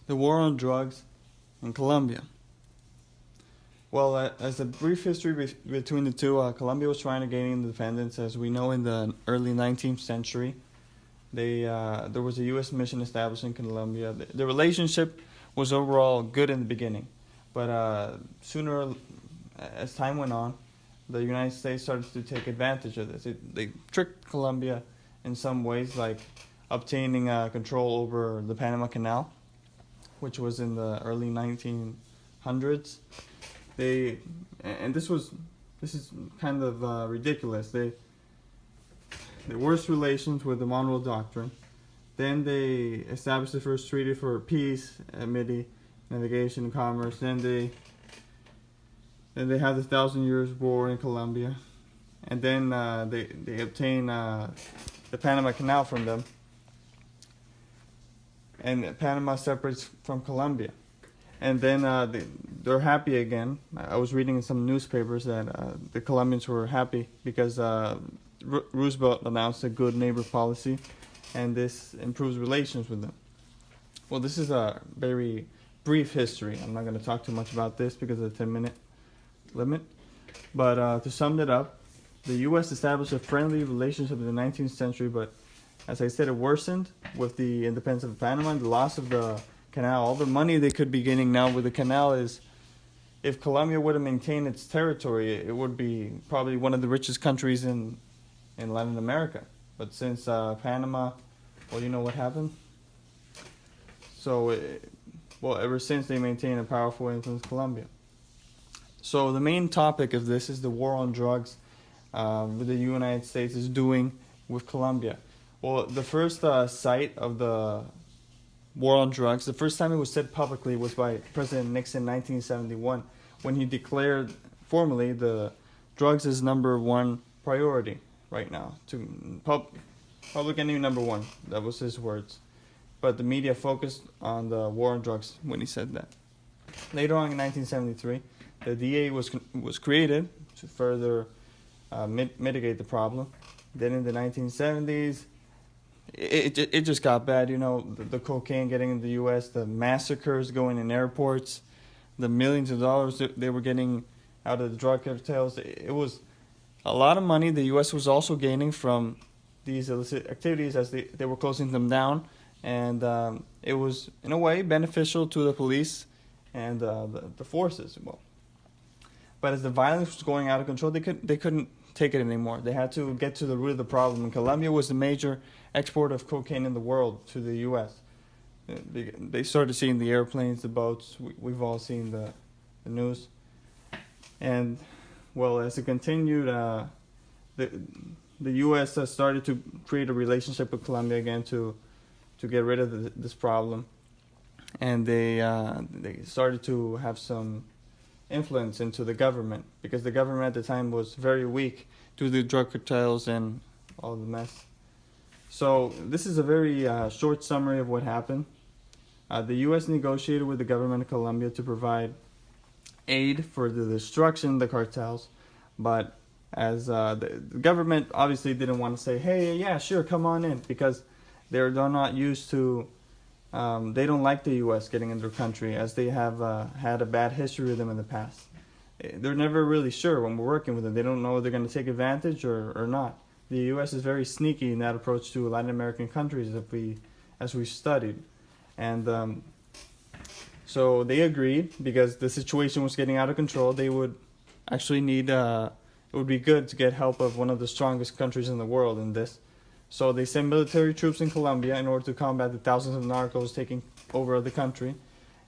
The war on drugs in Colombia. Well, as a brief history between the two, Colombia was trying to gain independence. As we know, in the early 19th century, there was a U.S. mission established in Colombia. The relationship was overall good in the beginning, but sooner, as time went on, the United States started to take advantage of this. They tricked Colombia in some ways, like obtaining control over the Panama Canal, which was in the early 1900s. This is kind of ridiculous. They worst relations with the Monroe Doctrine. Then they established the first treaty for peace, amity, navigation, and commerce. Then they had the 1,000 Years' War in Colombia, and then they obtained the Panama Canal from them, and Panama separates from Colombia. And then they're happy again. I was reading in some newspapers that the Colombians were happy because Roosevelt announced a good neighbor policy, and this improves relations with them. Well, this is a very brief history. I'm not going to talk too much about this because of the 10-minute limit. But to sum it up, the U.S. established a friendly relationship in the 19th century, but as I said, it worsened with the independence of Panama and the loss of the canal. All the money they could be getting now with the canal is, if Colombia would have maintained its territory, it would be probably one of the richest countries in Latin America. But since Panama, well, you know what happened? So, ever since they maintained a powerful influence in Colombia. So the main topic of this is the war on drugs the United States is doing with Colombia. Well, the first sight of the war on drugs, the first time it was said publicly was by President Nixon in 1971, when he declared formally the drugs as #1 priority right now. To public enemy #1, that was his words. But the media focused on the war on drugs when he said that. Later on in 1973, the DA was created to further mitigate the problem. Then in the 1970s, it just got bad. You know, the cocaine getting in the U.S., the massacres going in airports, the millions of dollars that they were getting out of the drug cartels. It was a lot of money the U.S. was also gaining from these illicit activities as they were closing them down. And it was, in a way, beneficial to the police and the forces. Well, but as the violence was going out of control, they couldn't take it anymore. They had to get to the root of the problem. And Colombia was the major exporter of cocaine in the world to the U.S. They started seeing the airplanes, the boats. We've all seen the news. And, well, as it continued, the U.S. Started to create a relationship with Colombia again to get rid of this problem. And they started to have some influence into the government, because the government at the time was very weak due to the drug cartels and all the mess. So this is a very short summary of what happened. The U.S. negotiated with the government of Colombia to provide aid for the destruction of the cartels, but as the government obviously didn't want to say, hey, yeah, sure, come on in, because they're not used to, they don't like the U.S. getting in their country, as they have had a bad history with them in the past. They're never really sure when we're working with them. They don't know if they're going to take advantage or not. The U.S. is very sneaky in that approach to Latin American countries, as we studied. And so they agreed, because the situation was getting out of control. They would actually need, it would be good to get help of one of the strongest countries in the world in this. So they sent military troops in Colombia in order to combat the thousands of narcos taking over the country.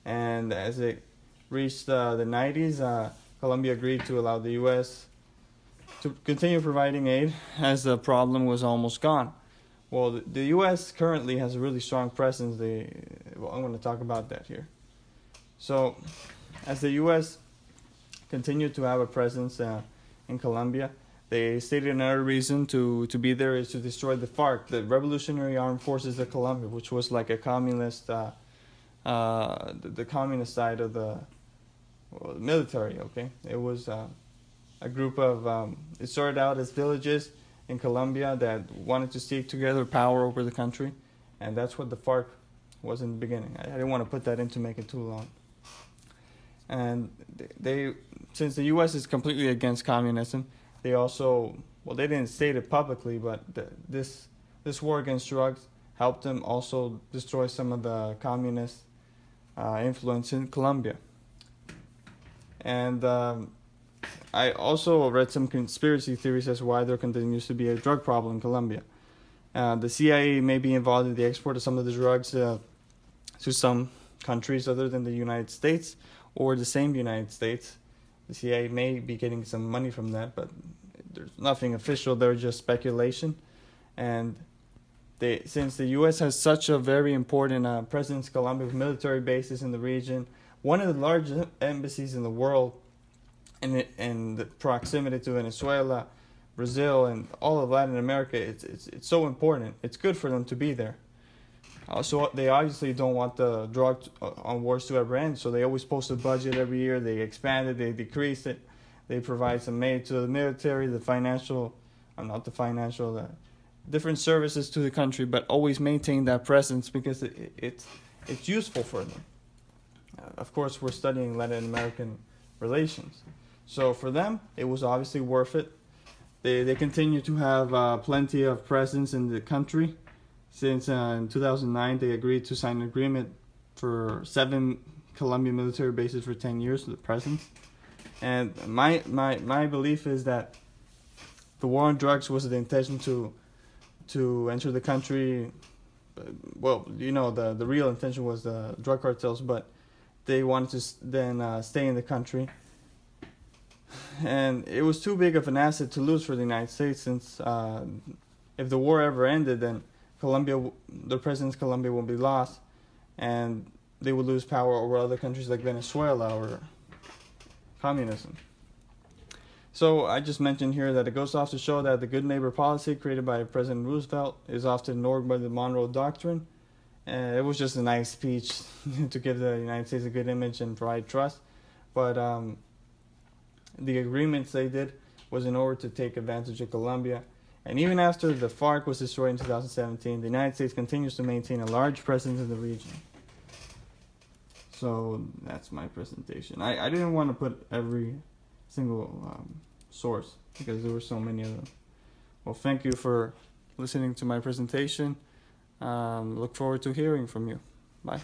And as it reached the 90s, Colombia agreed to allow the U.S. to continue providing aid, as the problem was almost gone. Well, the U.S. currently has a really strong presence. I'm going to talk about that here. So as the U.S. continued to have a presence in Colombia, they stated another reason to be there is to destroy the FARC, the Revolutionary Armed Forces of Colombia, which was like a communist, the communist side of the military. Okay, it was a group of. It started out as villages in Colombia that wanted to seek together power over the country, and that's what the FARC was in the beginning. I didn't want to put that in to make it too long. And they since the U.S. is completely against communism, they also, well, they didn't state it publicly, but this war against drugs helped them also destroy some of the communist influence in Colombia. And I also read some conspiracy theories as to why there continues to be a drug problem in Colombia. The CIA may be involved in the export of some of the drugs to some countries other than the United States, or the same United States. The CIA may be getting some money from that, but there's nothing official. There's just speculation. And since the U.S. has such a very important presence in Colombia with military bases in the region, one of the largest embassies in the world, and the proximity to Venezuela, Brazil, and all of Latin America, it's so important. It's good for them to be there. Also, they obviously don't want the drug on wars to ever end, so they always post a budget every year. They expand it, they decrease it, they provide some aid to the military, the financial, not the financial, the different services to the country, but always maintain that presence because it's useful for them. Of course, we're studying Latin American relations, so for them, it was obviously worth it. They continue to have plenty of presence in the country. Since in 2009, they agreed to sign an agreement for 7 Colombian military bases for 10 years to the present. And my belief is that the war on drugs was the intention to enter the country. Well, the real intention was the drug cartels, but they wanted to then stay in the country. And it was too big of an asset to lose for the United States, since if the war ever ended, then the president's Colombia will be lost, and they will lose power over other countries like Venezuela or communism. So I just mentioned here that it goes off to show that the good neighbor policy created by President Roosevelt is often ignored by the Monroe Doctrine. It was just a nice speech to give the United States a good image and provide trust, but the agreements they did was in order to take advantage of Colombia. And even after the FARC was destroyed in 2017, the United States continues to maintain a large presence in the region. So that's my presentation. I didn't want to put every single source because there were so many of them. Well, thank you for listening to my presentation. Look forward to hearing from you. Bye.